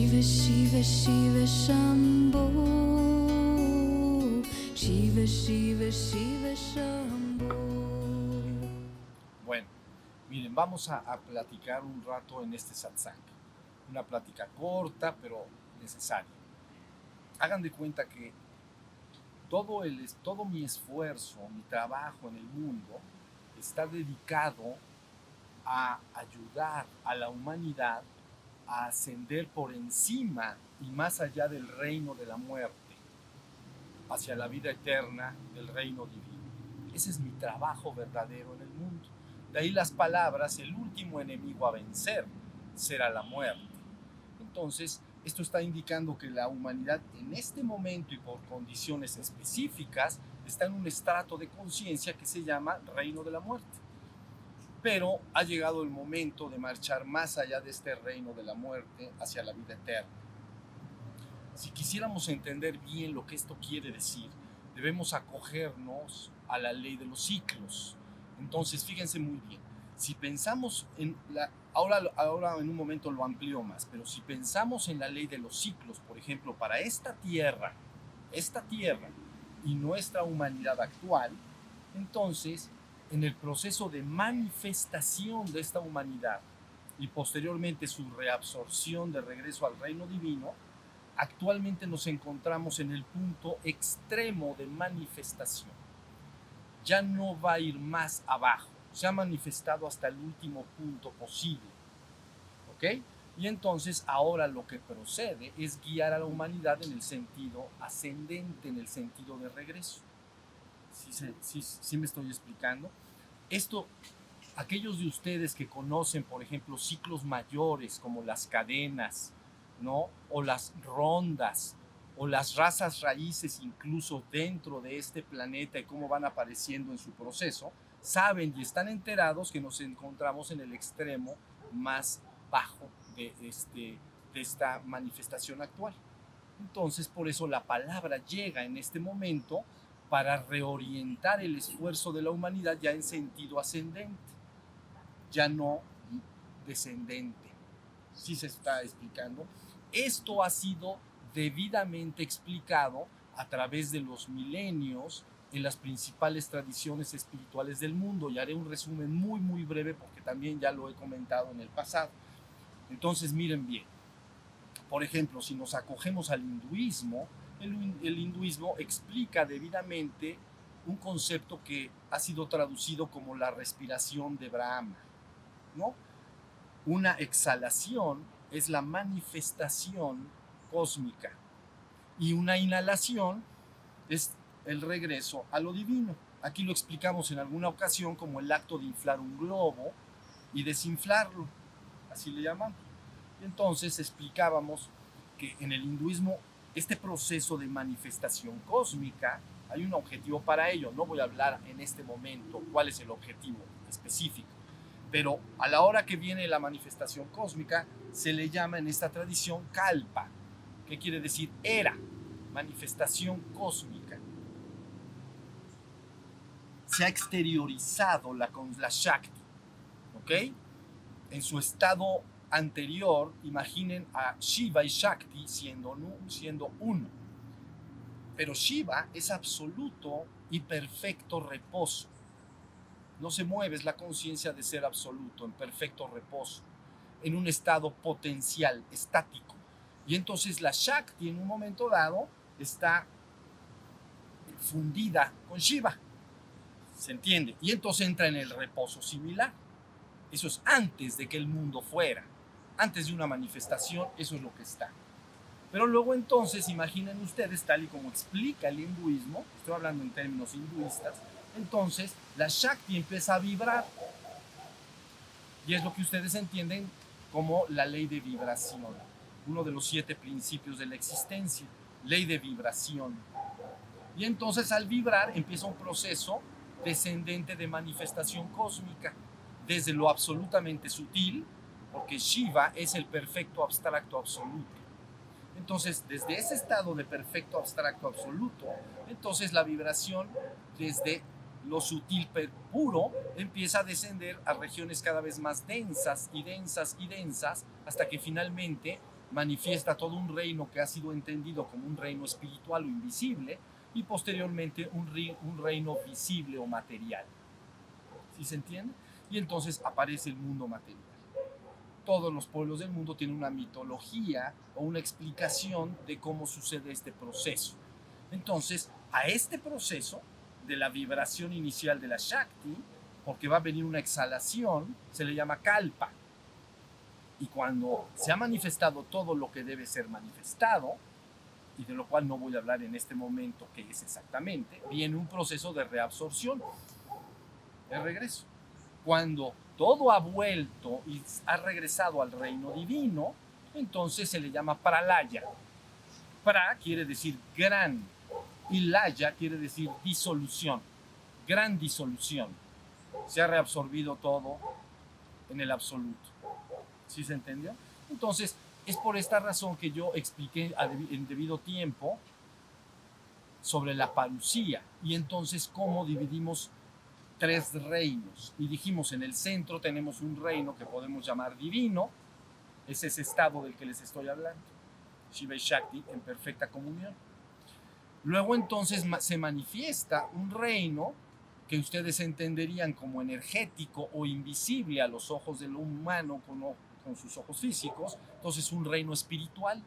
Shiva Shiva Shiva Shambho, Shiva Shiva Shiva Shambho. Bueno, miren, vamos a platicar un rato en este satsang. Una plática corta, pero necesaria. Hagan de cuenta que todo mi esfuerzo, mi trabajo en el mundo está dedicado a ayudar a la humanidad a ascender por encima y más allá del reino de la muerte, hacia la vida eterna del reino divino. Ese es mi trabajo verdadero en el mundo. De ahí las palabras: el último enemigo a vencer será la muerte. Entonces, esto está indicando que la humanidad en este momento y por condiciones específicas está en un estrato de conciencia que se llama reino de la muerte. Pero ha llegado el momento de marchar más allá de este reino de la muerte hacia la vida eterna. Si quisiéramos entender bien lo que esto quiere decir, debemos acogernos a la ley de los ciclos. Entonces, fíjense muy bien. Si pensamos en ahora en un momento lo amplío más, pero si pensamos en la ley de los ciclos, por ejemplo, para esta tierra y nuestra humanidad actual, entonces, en el proceso de manifestación de esta humanidad y posteriormente su reabsorción de regreso al reino divino, actualmente nos encontramos en el punto extremo de manifestación. Ya no va a ir más abajo. Se ha manifestado hasta el último punto posible. ¿Ok? Y entonces ahora lo que procede es guiar a la humanidad en el sentido ascendente, en el sentido de regreso. ¿Sí me estoy explicando? Esto, aquellos de ustedes que conocen, por ejemplo, ciclos mayores como las cadenas, ¿no? O las rondas, o las razas raíces incluso dentro de este planeta y cómo van apareciendo en su proceso, saben y están enterados que nos encontramos en el extremo más bajo de esta manifestación actual. Entonces, por eso la palabra llega en este momento para reorientar el esfuerzo de la humanidad ya en sentido ascendente, ya no descendente. ¿Sí se está explicando? Esto ha sido debidamente explicado a través de los milenios en las principales tradiciones espirituales del mundo, y haré un resumen muy muy breve porque también ya lo he comentado en el pasado. Entonces, miren bien, por ejemplo, si nos acogemos al hinduismo, el hinduismo explica debidamente un concepto que ha sido traducido como la respiración de Brahma, ¿no? Una exhalación es la manifestación cósmica y una inhalación es el regreso a lo divino. Aquí lo explicamos en alguna ocasión como el acto de inflar un globo y desinflarlo, así le llamamos. Y entonces explicábamos que en el hinduismo este proceso de manifestación cósmica hay un objetivo para ello. No voy a hablar en este momento cuál es el objetivo específico, pero a la hora que viene la manifestación cósmica se le llama en esta tradición kalpa, que quiere decir era, manifestación cósmica. Se ha exteriorizado la Shakti, ¿ok? En su estado anterior, imaginen a Shiva y Shakti siendo uno. Pero Shiva es absoluto y perfecto reposo. No se mueve, es la conciencia de ser absoluto, en perfecto reposo, en un estado potencial, estático. Y entonces la Shakti en un momento dado está fundida con Shiva. ¿Se entiende? Y entonces entra en el reposo similar. Eso es antes de que el mundo fuera. Antes de una manifestación, eso es lo que está. Pero luego entonces, imaginen ustedes, tal y como explica el hinduismo, estoy hablando en términos hinduistas, entonces la Shakti empieza a vibrar. Y es lo que ustedes entienden como la ley de vibración, uno de los 7 principios de la existencia, ley de vibración. Y entonces al vibrar empieza un proceso descendente de manifestación cósmica, desde lo absolutamente sutil, porque Shiva es el perfecto abstracto absoluto. Entonces, desde ese estado de perfecto abstracto absoluto, entonces la vibración desde lo sutil puro empieza a descender a regiones cada vez más densas y densas y densas, hasta que finalmente manifiesta todo un reino que ha sido entendido como un reino espiritual o invisible, y posteriormente un reino visible o material. ¿Sí se entiende? Y entonces aparece el mundo material. Todos los pueblos del mundo tienen una mitología o una explicación de cómo sucede este proceso. Entonces, a este proceso de la vibración inicial de la Shakti, porque va a venir una exhalación, se le llama kalpa. Y cuando se ha manifestado todo lo que debe ser manifestado, y de lo cual no voy a hablar en este momento qué es exactamente, viene un proceso de reabsorción, de regreso. Cuando todo ha vuelto y ha regresado al reino divino, entonces se le llama pralaya. Pra quiere decir gran y laya quiere decir disolución, gran disolución. Se ha reabsorbido todo en el absoluto. ¿Sí se entendió? Entonces, es por esta razón que yo expliqué en debido tiempo sobre la parusía y entonces cómo dividimos tres reinos. Y dijimos, en el centro tenemos un reino que podemos llamar divino, es ese estado del que les estoy hablando, Shiva y Shakti en perfecta comunión. Luego entonces se manifiesta un reino que ustedes entenderían como energético o invisible a los ojos del humano con sus ojos físicos, entonces un reino espiritual,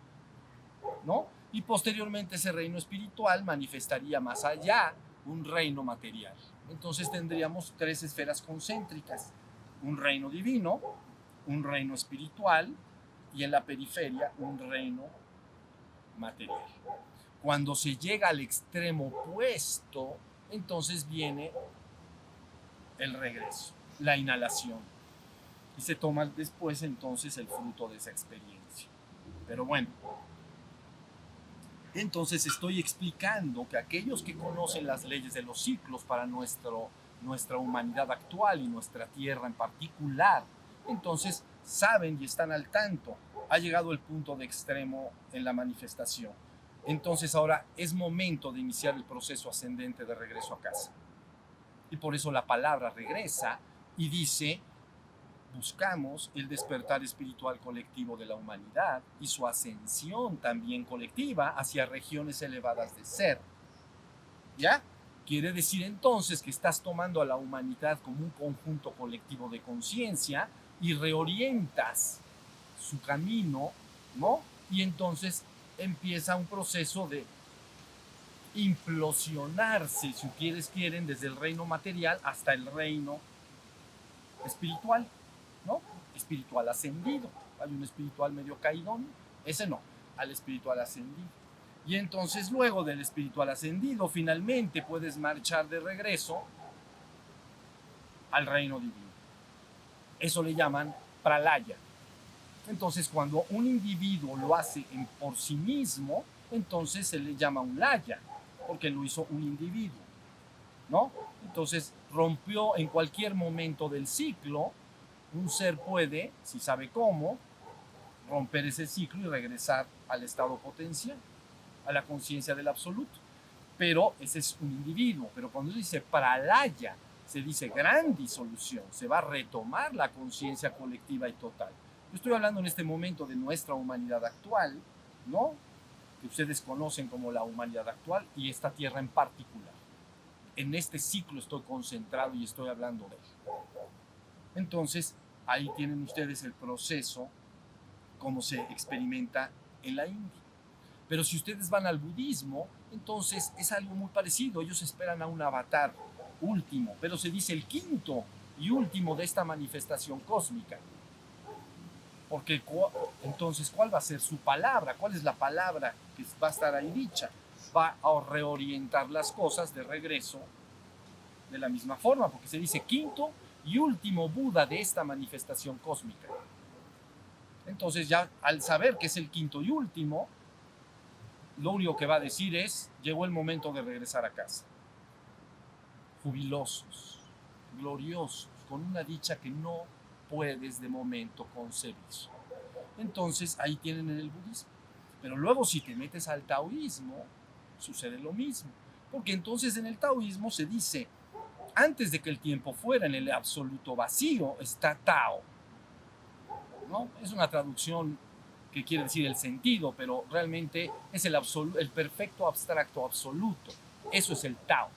¿no? Y posteriormente ese reino espiritual manifestaría más allá un reino material. Entonces tendríamos tres esferas concéntricas, un reino divino, un reino espiritual y en la periferia un reino material. Cuando se llega al extremo opuesto, entonces viene el regreso, la inhalación, y se toma después entonces el fruto de esa experiencia. Pero bueno, entonces estoy explicando que aquellos que conocen las leyes de los ciclos para nuestra humanidad actual y nuestra tierra en particular, entonces saben y están al tanto. Ha llegado el punto de extremo en la manifestación. Entonces ahora es momento de iniciar el proceso ascendente de regreso a casa. Y por eso la palabra regresa y dice: buscamos el despertar espiritual colectivo de la humanidad y su ascensión también colectiva hacia regiones elevadas de ser. ¿Ya? Quiere decir entonces que estás tomando a la humanidad como un conjunto colectivo de conciencia y reorientas su camino, ¿no? Y entonces empieza un proceso de implosionarse, si ustedes quieren, desde el reino material hasta el reino espiritual, ¿no? Espiritual ascendido. Hay un espiritual medio caidón, ese no, al espiritual ascendido. Y entonces luego del espiritual ascendido, finalmente puedes marchar de regreso al reino divino. Eso le llaman pralaya. Entonces cuando un individuo lo hace por sí mismo, entonces se le llama un laya, porque lo hizo un individuo, ¿no? Entonces rompió en cualquier momento del ciclo. Un ser puede, si sabe cómo, romper ese ciclo y regresar al estado potencial, a la conciencia del absoluto. Pero ese es un individuo. Pero cuando se dice pralaya, se dice gran disolución, se va a retomar la conciencia colectiva y total. Yo estoy hablando en este momento de nuestra humanidad actual, ¿no? Que ustedes conocen como la humanidad actual y esta tierra en particular. En este ciclo estoy concentrado y estoy hablando de él. Entonces, ahí tienen ustedes el proceso, cómo se experimenta en la India. Pero si ustedes van al budismo, entonces es algo muy parecido. Ellos esperan a un avatar último, pero se dice el quinto y último de esta manifestación cósmica. Porque entonces, ¿cuál va a ser su palabra? ¿Cuál es la palabra que va a estar ahí dicha? Va a reorientar las cosas de regreso de la misma forma, porque se dice quinto y último Buda de esta manifestación cósmica. Entonces ya al saber que es el quinto y último, lo único que va a decir es: llegó el momento de regresar a casa. Jubilosos, gloriosos, con una dicha que no puedes de momento concebir. Entonces ahí tienen en el budismo. Pero luego si te metes al taoísmo, sucede lo mismo. Porque entonces en el taoísmo se dice: antes de que el tiempo fuera, en el absoluto vacío está Tao, ¿no? Es una traducción que quiere decir el sentido, pero realmente es el perfecto abstracto absoluto. Eso es el Tao.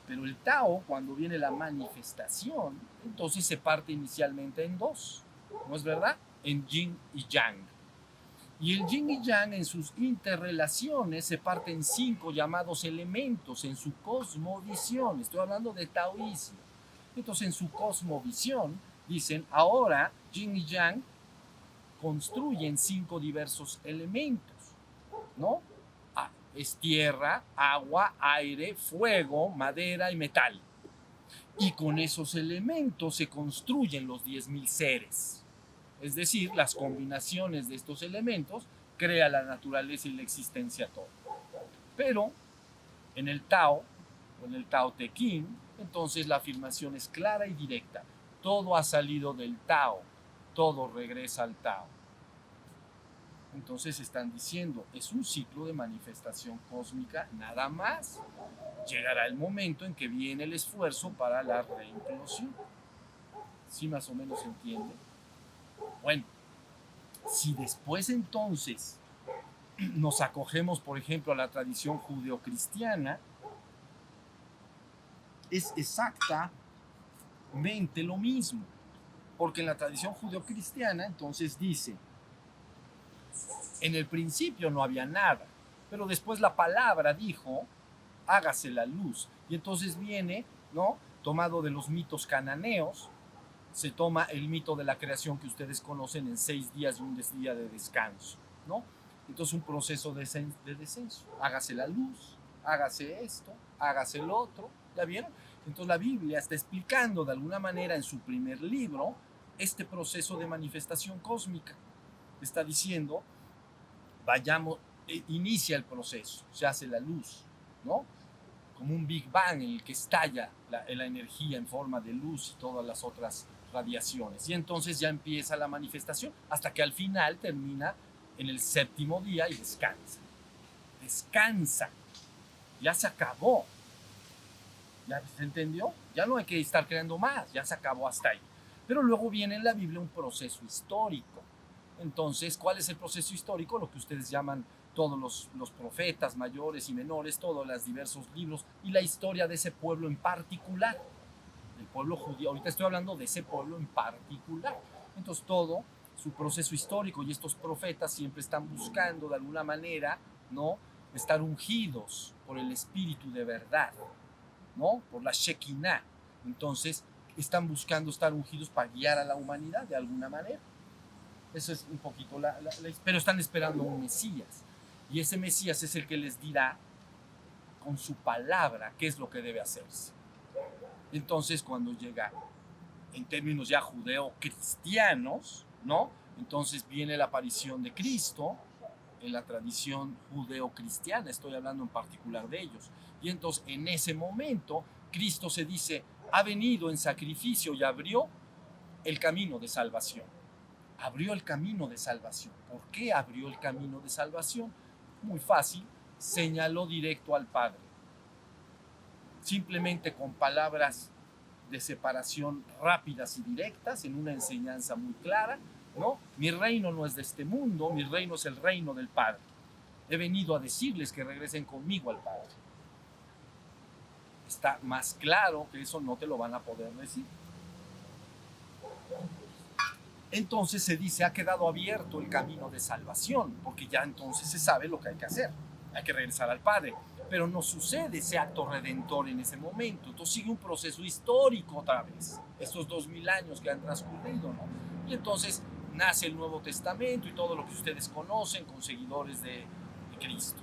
Pero el Tao, cuando viene la manifestación, entonces se parte inicialmente en dos, ¿no es verdad? En Yin y Yang. Y el Yin y Yang en sus interrelaciones se parte en 5 llamados elementos en su cosmovisión. Estoy hablando de taoísmo. Entonces en su cosmovisión dicen, ahora Yin y Yang construyen 5 diversos elementos, ¿no? Es tierra, agua, aire, fuego, madera y metal. Y con esos elementos se construyen los 10.000 seres. Es decir, las combinaciones de estos elementos crea la naturaleza y la existencia todo. Pero en el Tao, o en el Tao Te Ching, entonces la afirmación es clara y directa. Todo ha salido del Tao, todo regresa al Tao. Entonces están diciendo, es un ciclo de manifestación cósmica nada más. Llegará el momento en que viene el esfuerzo para la reimplosión. ¿Sí más o menos se entiende? Bueno, si después entonces nos acogemos, por ejemplo, a la tradición judeocristiana, es exactamente lo mismo. Porque en la tradición judeocristiana entonces dice, en el principio no había nada, pero después la palabra dijo, hágase la luz. Y entonces viene, ¿no? Tomado de los mitos cananeos, se toma el mito de la creación que ustedes conocen en 6 días y un día de descanso, ¿no? Entonces un proceso de descenso. Hágase la luz, hágase esto, hágase el otro, ¿ya vieron? Entonces la Biblia está explicando de alguna manera en su primer libro este proceso de manifestación cósmica. Está diciendo, vayamos, inicia el proceso, se hace la luz, ¿no? Como un Big Bang en el que estalla la energía en forma de luz y todas las otras radiaciones. Y entonces ya empieza la manifestación hasta que al final termina en el 7º día y descansa. Descansa. Ya se acabó. ¿Ya se entendió? Ya no hay que estar creando más, ya se acabó hasta ahí. Pero luego viene en la Biblia un proceso histórico. Entonces, ¿cuál es el proceso histórico? Lo que ustedes llaman todos los profetas mayores y menores, todos los diversos libros y la historia de ese pueblo en particular, el pueblo judío. Ahorita estoy hablando de ese pueblo en particular. Entonces, todo su proceso histórico y estos profetas siempre están buscando de alguna manera, ¿no?, estar ungidos por el espíritu de verdad, ¿no?, por la Shekinah. Entonces, están buscando estar ungidos para guiar a la humanidad de alguna manera. Eso es un poquito pero están esperando un Mesías. Y ese Mesías es el que les dirá con su palabra qué es lo que debe hacerse. Entonces, cuando llega en términos ya judeo-cristianos, ¿no?, entonces viene la aparición de Cristo en la tradición judeo-cristiana. Estoy hablando en particular de ellos. Y entonces, en ese momento, Cristo se dice, ha venido en sacrificio y abrió el camino de salvación. Abrió el camino de salvación. ¿Por qué abrió el camino de salvación? Muy fácil, señaló directo al Padre. Simplemente con palabras de separación rápidas y directas, en una enseñanza muy clara, ¿no? Mi reino no es de este mundo, mi reino es el reino del Padre. He venido a decirles que regresen conmigo al Padre. Está más claro que eso no te lo van a poder decir. Entonces se dice, ha quedado abierto el camino de salvación, porque ya entonces se sabe lo que hay que hacer. Hay que regresar al Padre. Pero no sucede ese acto redentor en ese momento. Entonces sigue un proceso histórico otra vez. Estos 2000 años que han transcurrido, ¿no? Y entonces nace el Nuevo Testamento y todo lo que ustedes conocen con seguidores de Cristo.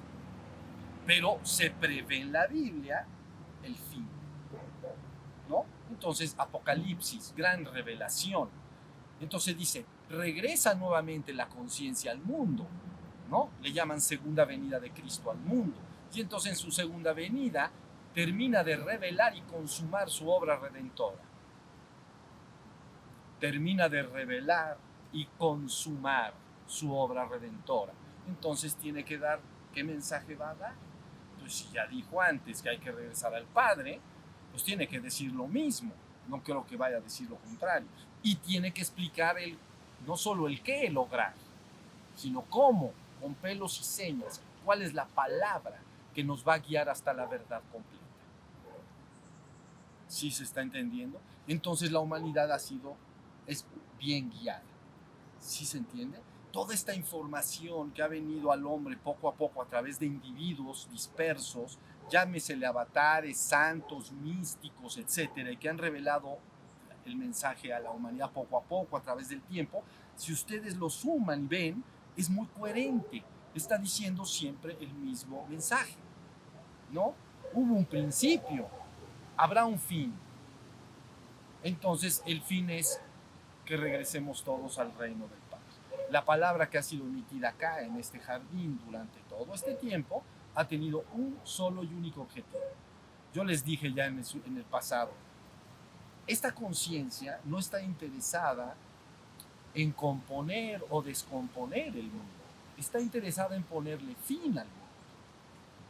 Pero se prevé en la Biblia el fin, ¿no? Entonces, Apocalipsis, gran revelación. Entonces dice, regresa nuevamente la conciencia al mundo, ¿no? Le llaman segunda venida de Cristo al mundo. Y entonces en su segunda venida termina de revelar y consumar su obra redentora. Termina de revelar y consumar su obra redentora. Entonces tiene que dar, ¿qué mensaje va a dar? Pues si ya dijo antes que hay que regresar al Padre, pues tiene que decir lo mismo. No creo que vaya a decir lo contrario. Y tiene que explicar no solo el qué lograr, sino cómo, con pelos y señas, cuál es la palabra que nos va a guiar hasta la verdad completa. ¿Sí se está entendiendo? Entonces la humanidad es bien guiada. ¿Sí se entiende? Toda esta información que ha venido al hombre poco a poco a través de individuos dispersos, llámesele avatares, santos, místicos, etcétera, y que han revelado el mensaje a la humanidad poco a poco a través del tiempo, si ustedes lo suman y ven, es muy coherente. Está diciendo siempre el mismo mensaje, ¿no? Hubo un principio, habrá un fin. Entonces el fin es que regresemos todos al reino del Padre. La palabra que ha sido emitida acá en este jardín durante todo este tiempo ha tenido un solo y único objetivo. Yo les dije ya en el pasado, esta conciencia no está interesada en componer o descomponer el mundo, está interesada en ponerle fin al mundo.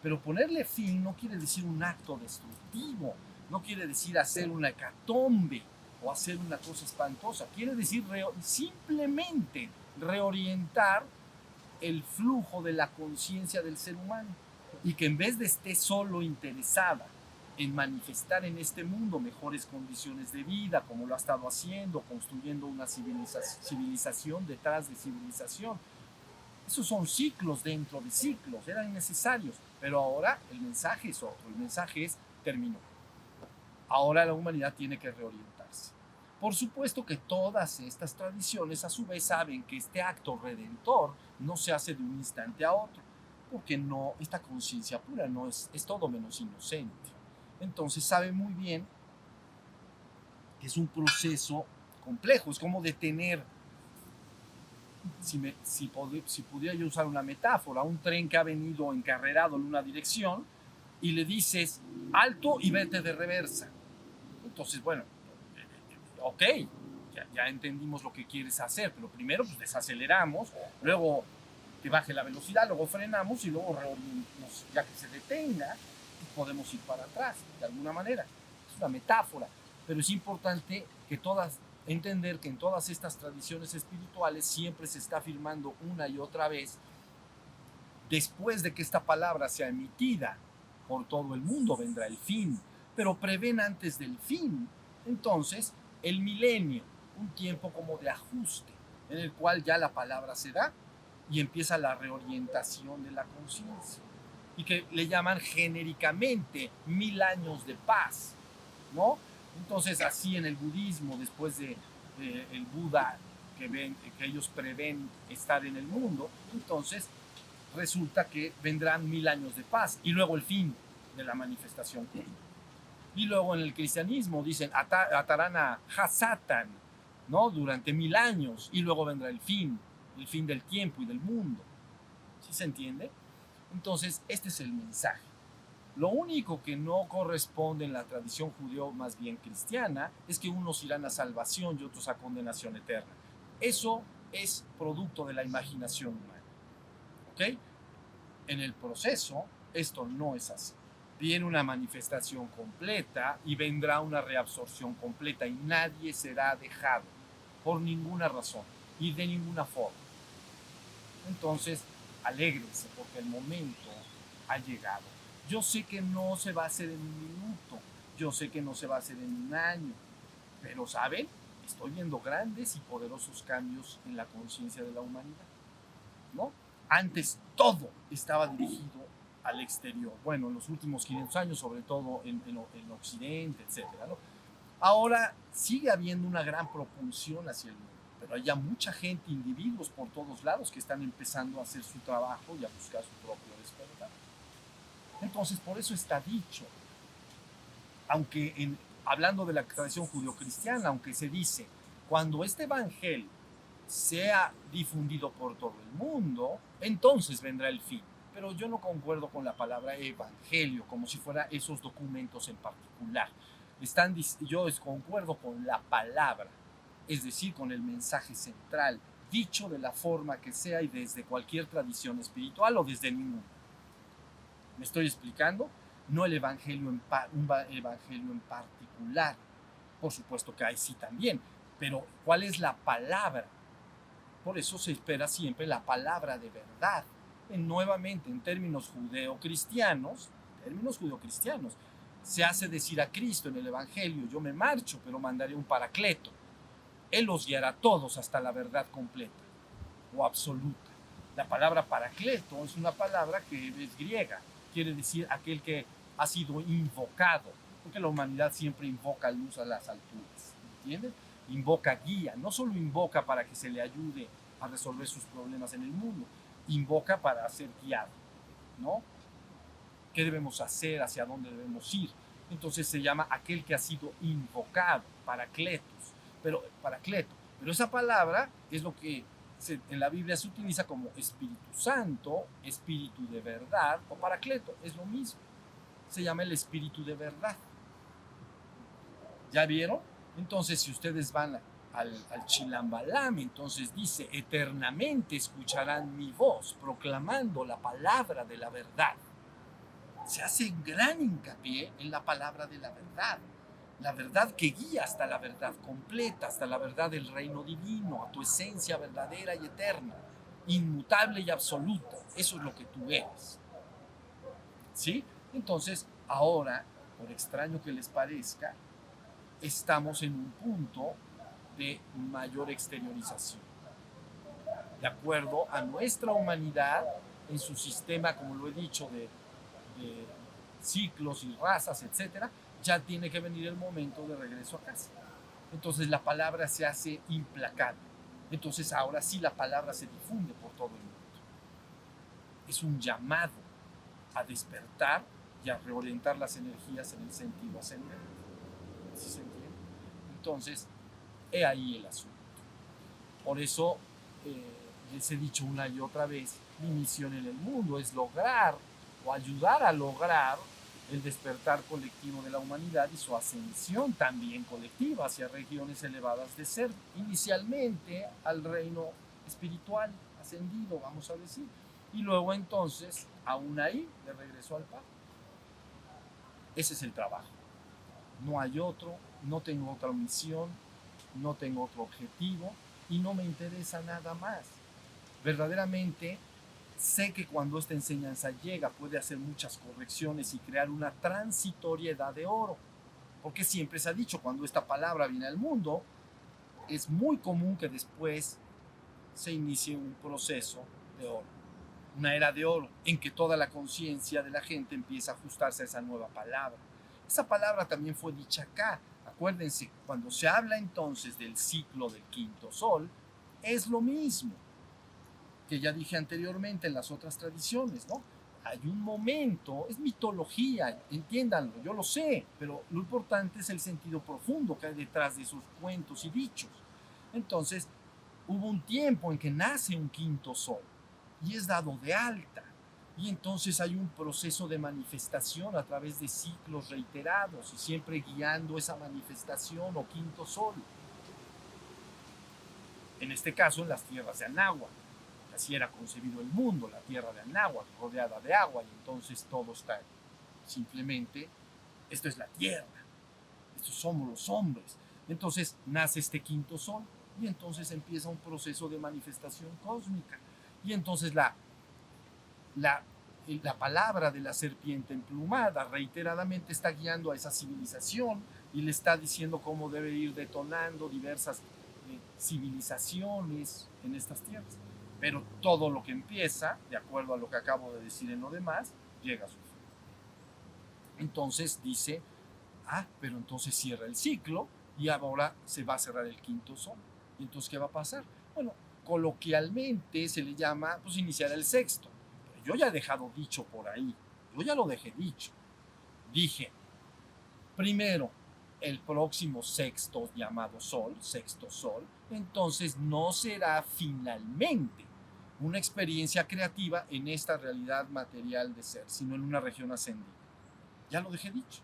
Pero ponerle fin no quiere decir un acto destructivo, no quiere decir hacer una hecatombe o hacer una cosa espantosa, quiere decir simplemente reorientar el flujo de la conciencia del ser humano y que en vez de esté solo interesada en manifestar en este mundo mejores condiciones de vida, como lo ha estado haciendo, construyendo una civilización detrás de civilización. Esos son ciclos dentro de ciclos, eran necesarios, pero ahora el mensaje es otro, el mensaje es terminó. Ahora la humanidad tiene que reorientarse. Por supuesto que todas estas tradiciones a su vez saben que este acto redentor no se hace de un instante a otro, porque no, esta conciencia pura no es todo menos inocente. Entonces sabe muy bien que es un proceso complejo, es como detener, si pudiera yo usar una metáfora, un tren que ha venido encarrerado en una dirección y le dices alto y vete de reversa. Entonces, bueno, ok, ya entendimos lo que quieres hacer, pero primero pues desaceleramos, luego que baje la velocidad, luego frenamos y luego ya que se detenga, podemos ir para atrás, de alguna manera. Es una metáfora, pero es importante que entender que en todas estas tradiciones espirituales siempre se está afirmando una y otra vez, después de que esta palabra sea emitida por todo el mundo vendrá el fin, pero prevén antes del fin, entonces, el milenio, un tiempo como de ajuste, en el cual ya la palabra se da y empieza la reorientación de la conciencia, y que le llaman genéricamente 1000 años de paz, ¿no? Entonces, así en el budismo, después de el Buda, que ellos prevén estar en el mundo, entonces resulta que vendrán 1000 años de paz, y luego el fin de la manifestación. Y luego en el cristianismo dicen atarán a Hasatan, ¿no? Durante 1000 años, y luego vendrá el fin del tiempo y del mundo. ¿Sí se entiende? Entonces, este es el mensaje. Lo único que no corresponde en la tradición judío, más bien cristiana, es que unos irán a salvación y otros a condenación eterna. Eso es producto de la imaginación humana. ¿Ok? En el proceso, esto no es así. Viene una manifestación completa y vendrá una reabsorción completa y nadie será dejado por ninguna razón y de ninguna forma. Entonces, alégrense porque el momento ha llegado. Yo sé que no se va a hacer en un minuto, yo sé que no se va a hacer en un año, pero ¿saben? Estoy viendo grandes y poderosos cambios en la conciencia de la humanidad, ¿no? Antes todo estaba dirigido al exterior, bueno, en los últimos 500 años, sobre todo en Occidente, etcétera, ¿no? Ahora sigue habiendo una gran propulsión hacia el mundo, pero hay ya mucha gente, individuos por todos lados que están empezando a hacer su trabajo y a buscar su propio despertar. Entonces, por eso está dicho, aunque hablando de la tradición judio-cristiana, aunque se dice, cuando este evangelio sea difundido por todo el mundo, entonces vendrá el fin. Pero yo no concuerdo con la palabra evangelio, como si fuera esos documentos en particular. Yo concuerdo con la palabra, es decir, con el mensaje central, dicho de la forma que sea y desde cualquier tradición espiritual o desde ninguna. ¿Me estoy explicando? No el evangelio un evangelio en particular. Por supuesto que hay sí también, pero ¿cuál es la palabra? Por eso se espera siempre la palabra de verdad. Nuevamente, en términos judeocristianos, se hace decir a Cristo en el Evangelio: yo me marcho, pero mandaré un paracleto. Él los guiará a todos hasta la verdad completa o absoluta. La palabra paracleto es una palabra que es griega, quiere decir aquel que ha sido invocado, porque la humanidad siempre invoca luz a las alturas, ¿entienden? Invoca guía, no solo invoca para que se le ayude a resolver sus problemas en el mundo, invoca para ser guiado, ¿no? ¿Qué debemos hacer? ¿Hacia dónde debemos ir? Entonces se llama aquel que ha sido invocado, paracletos, paracleto. Pero esa palabra es lo que en la Biblia se utiliza como Espíritu Santo, Espíritu de verdad o paracleto, es lo mismo. Se llama el Espíritu de verdad. ¿Ya vieron? Entonces, si ustedes van al Chilambalam, entonces dice: eternamente escucharán mi voz proclamando la palabra de la verdad. Se hace gran hincapié en la palabra de la verdad que guía hasta la verdad completa, hasta la verdad del reino divino, a tu esencia verdadera y eterna, inmutable y absoluta. Eso es lo que tú eres. ¿Sí? Entonces, ahora, por extraño que les parezca, estamos en un punto de mayor exteriorización. De acuerdo a nuestra humanidad, en su sistema, como lo he dicho, de ciclos y razas, etcétera, ya tiene que venir el momento de regreso a casa. Entonces la palabra se hace implacable. Entonces ahora sí la palabra se difunde por todo el mundo. Es un llamado a despertar y a reorientar las energías en el sentido ascendente. ¿Sí se entiende? Entonces, he ahí el asunto. Por eso les he dicho una y otra vez: mi misión en el mundo es lograr o ayudar a lograr el despertar colectivo de la humanidad y su ascensión también colectiva hacia regiones elevadas de ser, inicialmente al reino espiritual ascendido, vamos a decir, y luego entonces, aún ahí, de regreso al Padre. Ese es el trabajo. No hay otro, no tengo otra misión, no tengo otro objetivo y no me interesa nada más. Verdaderamente sé que cuando esta enseñanza llega puede hacer muchas correcciones y crear una transitoriedad de oro, porque siempre se ha dicho, cuando esta palabra viene al mundo, es muy común que después se inicie un proceso de oro, una era de oro, en que toda la conciencia de la gente empieza a ajustarse a esa nueva palabra. Esa palabra también fue dicha acá. Acuérdense, cuando se habla entonces del ciclo del quinto sol, es lo mismo que ya dije anteriormente en las otras tradiciones, ¿no? Hay un momento, es mitología, entiéndanlo, yo lo sé, pero lo importante es el sentido profundo que hay detrás de esos cuentos y dichos. Entonces, hubo un tiempo en que nace un quinto sol y es dado de alta. Y entonces hay un proceso de manifestación a través de ciclos reiterados y siempre guiando esa manifestación o quinto sol. En este caso, en las tierras de Anáhuac. Así era concebido el mundo, la tierra de Anáhuac, rodeada de agua, y entonces todo está simplemente, esto es la tierra, estos somos los hombres. Entonces nace este quinto sol y entonces empieza un proceso de manifestación cósmica. Y entonces la palabra de la serpiente emplumada reiteradamente está guiando a esa civilización y le está diciendo cómo debe ir detonando diversas civilizaciones en estas tierras. Pero todo lo que empieza, de acuerdo a lo que acabo de decir en lo demás, llega a su fin. Entonces dice: pero entonces cierra el ciclo y ahora se va a cerrar el quinto sol. ¿Y entonces qué va a pasar? Bueno, coloquialmente se le llama, pues, iniciar el sexto. Pero yo ya he dejado dicho por ahí, yo ya lo dejé dicho. Dije, primero, el próximo sexto llamado sol, sexto sol, entonces no será finalmente una experiencia creativa en esta realidad material de ser, sino en una región ascendida. Ya lo dejé dicho.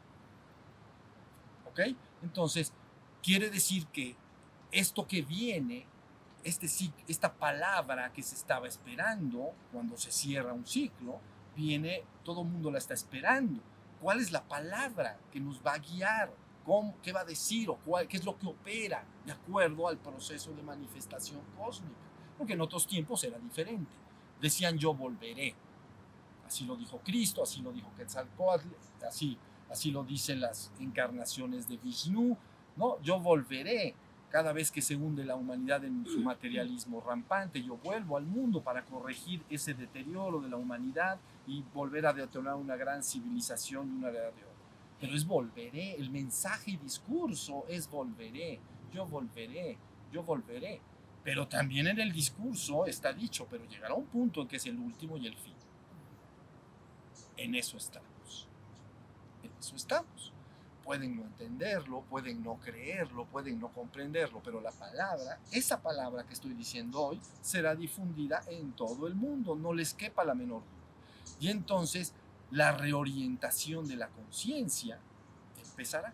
¿Ok? Entonces, quiere decir que esto que viene, esta palabra que se estaba esperando cuando se cierra un ciclo, viene, todo el mundo la está esperando. ¿Cuál es la palabra que nos va a guiar? ¿Qué va a decir? ¿O qué es lo que opera de acuerdo al proceso de manifestación cósmica? porque en otros tiempos era diferente. Decían yo volveré. Así lo dijo Cristo, así lo dijo Quetzalcóatl, así lo dicen las encarnaciones de Vishnu, ¿no? Yo volveré. Cada vez que se hunde la humanidad en su materialismo rampante, yo vuelvo al mundo para corregir ese deterioro de la humanidad y volver a detonar una gran civilización y una era de oro. Pero es volveré, el mensaje y discurso es volveré, yo volveré, yo volveré. Pero también en el discurso está dicho, pero llegará un punto en que es el último y el fin. En eso estamos. En eso estamos. Pueden no entenderlo, pueden no creerlo, pueden no comprenderlo, pero la palabra, esa palabra que estoy diciendo hoy, será difundida en todo el mundo, no les quepa la menor duda. Y entonces la reorientación de la conciencia empezará.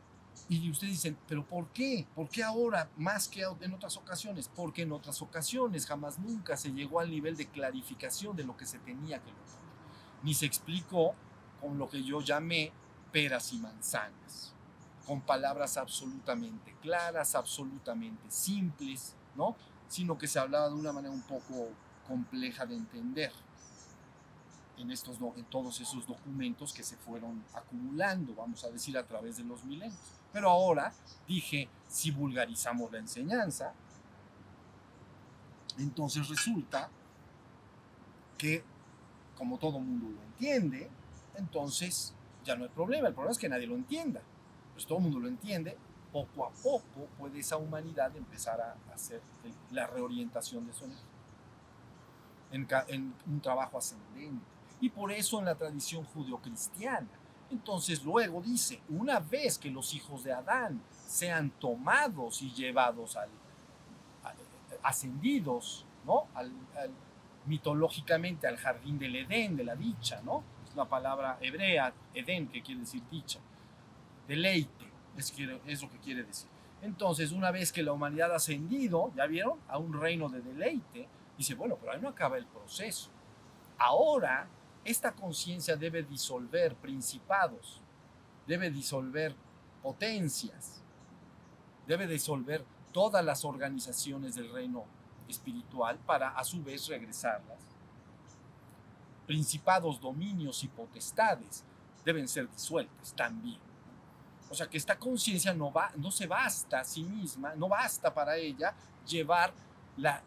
Y ustedes dicen, ¿pero por qué? ¿Por qué ahora más que en otras ocasiones? Porque en otras ocasiones jamás nunca se llegó al nivel de clarificación de lo que se tenía que lograr. Ni se explicó con lo que yo llamé peras y manzanas, con palabras absolutamente claras, absolutamente simples, ¿no? Sino que se hablaba de una manera un poco compleja de entender en todos esos documentos que se fueron acumulando, vamos a decir, a través de los milenios. Pero ahora dije, si vulgarizamos la enseñanza, entonces resulta que, como todo mundo lo entiende, entonces ya no hay problema. El problema es que nadie lo entienda. Pues todo el mundo lo entiende. Poco a poco puede esa humanidad empezar a hacer la reorientación de su energía en un trabajo ascendente. Y por eso en la tradición judeocristiana, entonces luego dice, una vez que los hijos de Adán sean tomados y llevados ascendidos, ¿no? Mitológicamente al jardín del Edén, de la dicha, ¿no? Es la palabra hebrea, Edén, que quiere decir dicha, deleite, es lo que quiere decir. Entonces, una vez que la humanidad ha ascendido, ¿ya vieron? A un reino de deleite, dice, bueno, pero ahí no acaba el proceso. Ahora, esta conciencia debe disolver principados, debe disolver potencias, debe disolver todas las organizaciones del reino espiritual para a su vez regresarlas. Principados, dominios y potestades deben ser disueltas también. O sea que esta conciencia no se basta a sí misma, no basta para ella llevar la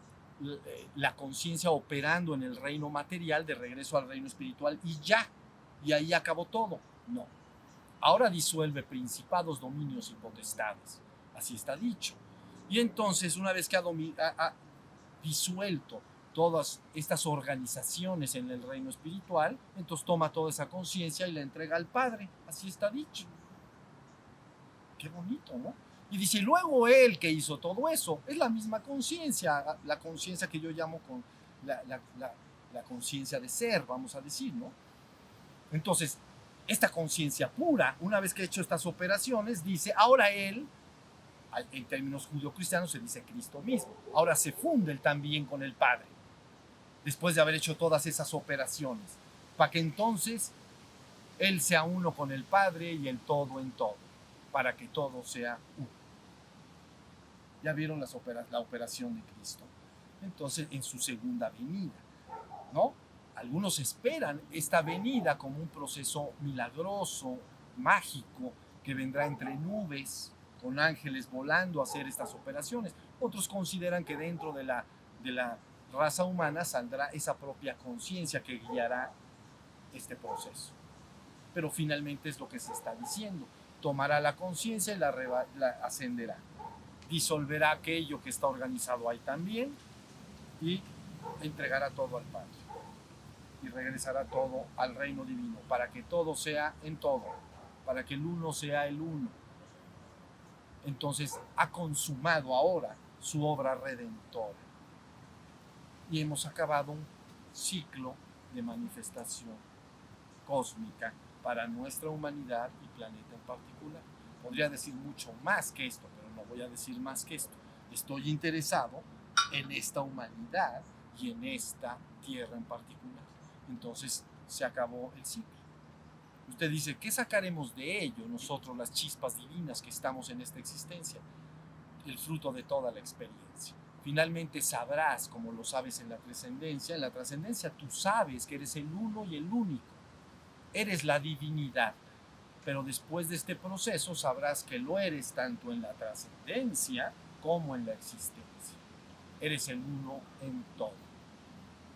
conciencia operando en el reino material de regreso al reino espiritual y ya, y ahí acabó todo. No. Ahora disuelve principados, dominios y potestades. Así está dicho. Y entonces, una vez que ha disuelto todas estas organizaciones en el reino espiritual, entonces toma toda esa conciencia y la entrega al Padre. Así está dicho. Qué bonito, ¿no? Y dice, luego él que hizo todo eso, es la misma conciencia, la conciencia que yo llamo con la conciencia de ser, vamos a decir, ¿no? Entonces, esta conciencia pura, una vez que ha hecho estas operaciones, dice, ahora él, en términos judio-cristianos se dice Cristo mismo, ahora se funde él también con el Padre, después de haber hecho todas esas operaciones, para que entonces él sea uno con el Padre y el todo en todo, para que todo sea uno. Ya vieron la operación de Cristo. Entonces, en su segunda venida, ¿no? Algunos esperan esta venida como un proceso milagroso, mágico, que vendrá entre nubes, con ángeles volando a hacer estas operaciones. Otros consideran que dentro de la raza humana saldrá esa propia conciencia que guiará este proceso. Pero finalmente es lo que se está diciendo. Tomará la conciencia y la ascenderá. Disolverá aquello que está organizado ahí también y entregará todo al Padre. Y regresará todo al reino divino, para que todo sea en todo, para que el uno sea el uno. Entonces ha consumado ahora su obra redentora. Y hemos acabado un ciclo de manifestación cósmica para nuestra humanidad y planeta en particular. Podría decir mucho más que esto, pero no voy a decir más que esto. Estoy interesado en esta humanidad y en esta tierra en particular. Entonces se acabó el ciclo. Usted dice, ¿qué sacaremos de ello nosotros, las chispas divinas que estamos en esta existencia? El fruto de toda la experiencia. Finalmente sabrás, como lo sabes en la trascendencia. En la trascendencia tú sabes que eres el uno y el único. Eres la divinidad. Pero después de este proceso sabrás que lo eres tanto en la trascendencia como en la existencia. Eres el uno en todo.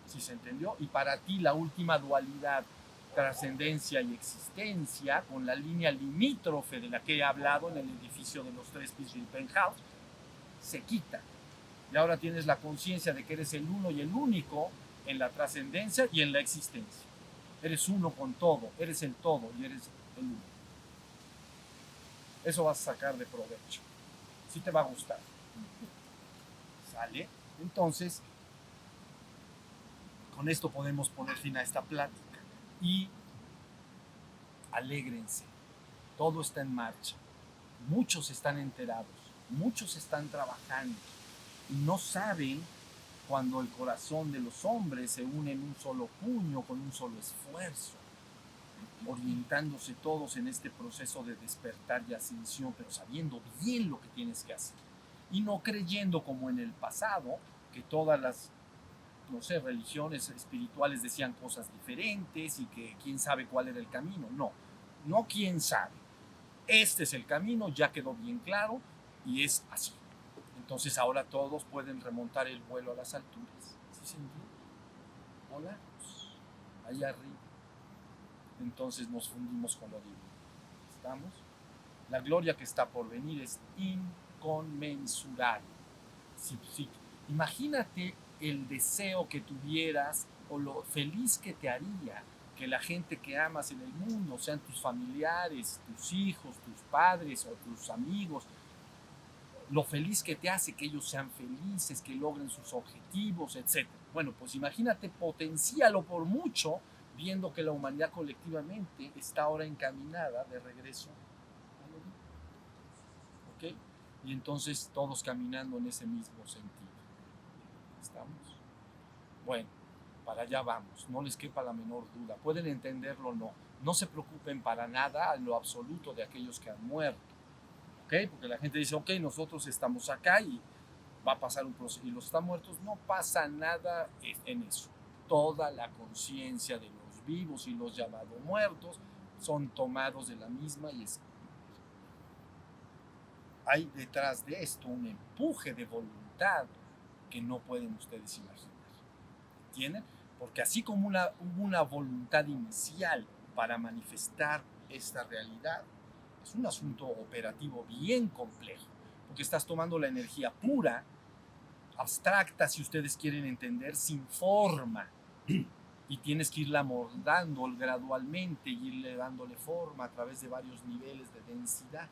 ¿Sí se entendió? Y para ti la última dualidad, trascendencia y existencia, con la línea limítrofe de la que he hablado en el edificio de los 3 pisos del penthouse, se quita. Y ahora tienes la conciencia de que eres el uno y el único en la trascendencia y en la existencia. Eres uno con todo, eres el todo y eres el uno. Eso vas a sacar de provecho. Sí te va a gustar. ¿Sale? Entonces, con esto podemos poner fin a esta plática. Y alégrense. Todo está en marcha. Muchos están enterados. Muchos están trabajando. Y no saben cuando el corazón de los hombres se une en un solo puño, con un solo esfuerzo, orientándose todos en este proceso de despertar y ascensión, pero sabiendo bien lo que tienes que hacer. Y no creyendo como en el pasado, que todas las, no sé, religiones espirituales decían cosas diferentes y que quién sabe cuál era el camino. No, no quién sabe. Este es el camino, ya quedó bien claro y es así. Entonces ahora todos pueden remontar el vuelo a las alturas. ¿Sí se entiende? Volamos allá arriba. Entonces nos fundimos con lo divino. ¿Estamos? La gloria que está por venir es inconmensurable. Sí. Imagínate el deseo que tuvieras o lo feliz que te haría que la gente que amas en el mundo, sean tus familiares, tus hijos, tus padres o tus amigos, lo feliz que te hace que ellos sean felices, que logren sus objetivos, etc. Bueno, pues imagínate, potencialo por mucho, viendo que la humanidad colectivamente está ahora encaminada de regreso a lo divino. ¿Ok? Y entonces todos caminando en ese mismo sentido. ¿Estamos? Bueno, para allá vamos, no les quepa la menor duda. Pueden entenderlo o no. No se preocupen para nada en lo absoluto de aquellos que han muerto. ¿Okay? Porque la gente dice, ok, nosotros estamos acá y va a pasar un proceso. Y los están muertos, no pasa nada en eso. Toda la conciencia de los vivos y los llamados muertos son tomados de la misma y es. Hay detrás de esto un empuje de voluntad que no pueden ustedes imaginar. ¿Entienden? Porque así como hubo una voluntad inicial para manifestar esta realidad, es un asunto operativo bien complejo, porque estás tomando la energía pura, abstracta, si ustedes quieren entender, sin forma, y tienes que irla moldando gradualmente y irle dándole forma a través de varios niveles de densidad.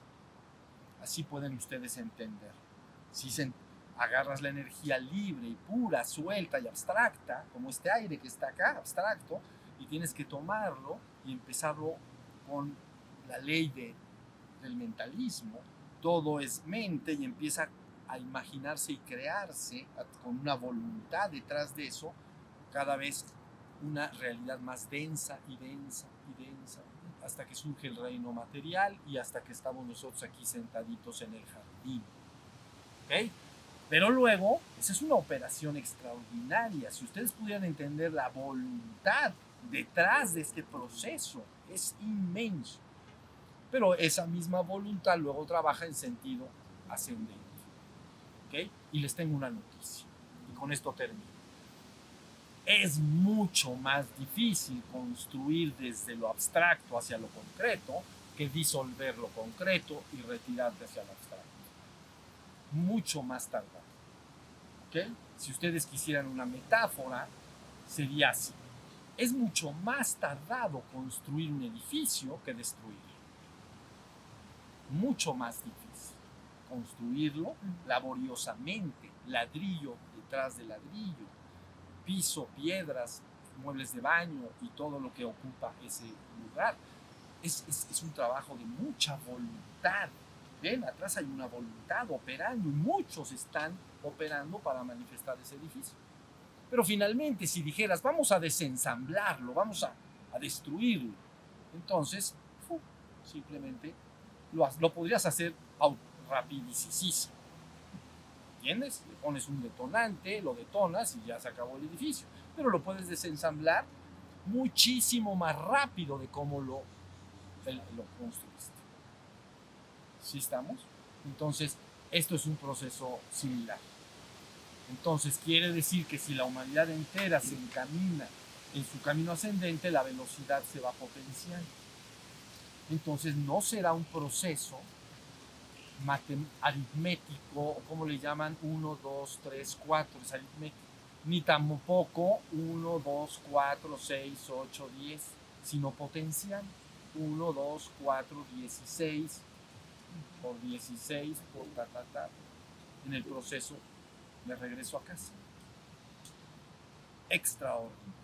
Así pueden ustedes entender. Si agarras la energía libre y pura, suelta y abstracta, como este aire que está acá, abstracto, y tienes que tomarlo y empezarlo con la ley del mentalismo, todo es mente y empieza a imaginarse y crearse con una voluntad detrás de eso, cada vez una realidad más densa y densa y densa, hasta que surge el reino material y hasta que estamos nosotros aquí sentaditos en el jardín. ¿Ok? Pero luego, esa es una operación extraordinaria. Si ustedes pudieran entender la voluntad detrás de este proceso, es inmenso. Pero esa misma voluntad luego trabaja en sentido ascendente. ¿Ok? Y les tengo una noticia. Y con esto termino. Es mucho más difícil construir desde lo abstracto hacia lo concreto que disolver lo concreto y retirarte hacia lo abstracto. Mucho más tardado. ¿Ok? Si ustedes quisieran una metáfora, sería así. Es mucho más tardado construir un edificio que destruirlo. Mucho más difícil construirlo laboriosamente, ladrillo detrás de ladrillo, piso, piedras, muebles de baño y todo lo que ocupa ese lugar. Es un trabajo de mucha voluntad. Ven, atrás hay una voluntad operando y muchos están operando para manifestar ese edificio. Pero finalmente, si dijeras, vamos a desensamblarlo, vamos a destruirlo, entonces simplemente lo podrías hacer rapidísimo. ¿entiendes? Le pones un detonante, lo detonas y ya se acabó el edificio. Pero lo puedes desensamblar muchísimo más rápido de cómo lo construiste. ¿Sí estamos? Entonces, esto es un proceso similar. Entonces, quiere decir que si la humanidad entera se encamina en su camino ascendente, la velocidad se va potenciando. Entonces, no será un proceso aritmético, o como le llaman, 1, 2, 3, 4, es aritmético. Ni tampoco 1, 2, 4, 6, 8, 10, sino potencial. 1, 2, 4, 16, por 16, por en el proceso de regreso a casa. Extraordinario.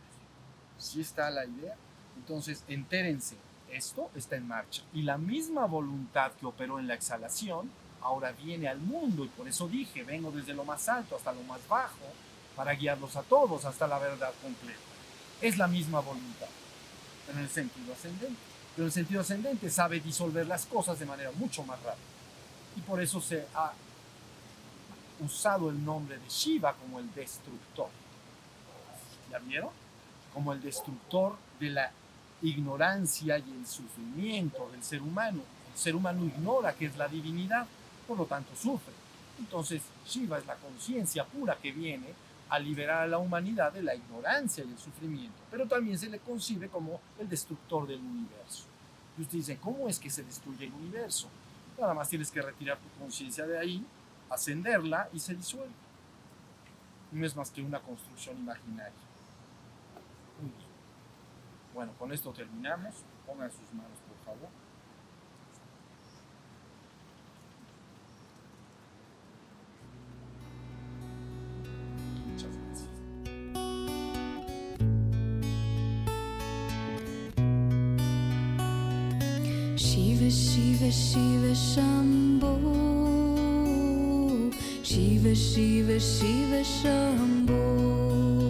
¿Sí está la idea? Entonces, entérense, esto está en marcha. Y la misma voluntad que operó en la exhalación, ahora viene al mundo. Y por eso dije, vengo desde lo más alto hasta lo más bajo, para guiarlos a todos hasta la verdad completa. Es la misma voluntad, pero en el sentido ascendente. Pero en el sentido ascendente sabe disolver las cosas de manera mucho más rápida. Y por eso se ha usado el nombre de Shiva como el destructor. ¿Ya vieron? Como el destructor de la ignorancia y el sufrimiento del ser humano. El ser humano ignora que es la divinidad, por lo tanto sufre. Entonces Shiva es la conciencia pura que viene a liberar a la humanidad de la ignorancia y el sufrimiento, pero también se le concibe como el destructor del universo. Y usted dice, ¿cómo es que se destruye el universo? Nada más tienes que retirar tu conciencia de ahí, ascenderla y se disuelve. No es más que una construcción imaginaria. Muy bien. Bueno, con esto terminamos. Pongan sus manos, por favor. Muchas gracias. Shiva, Shiva, Shiva, Shambho. Shiva, Shiva, Shiva, Shambho.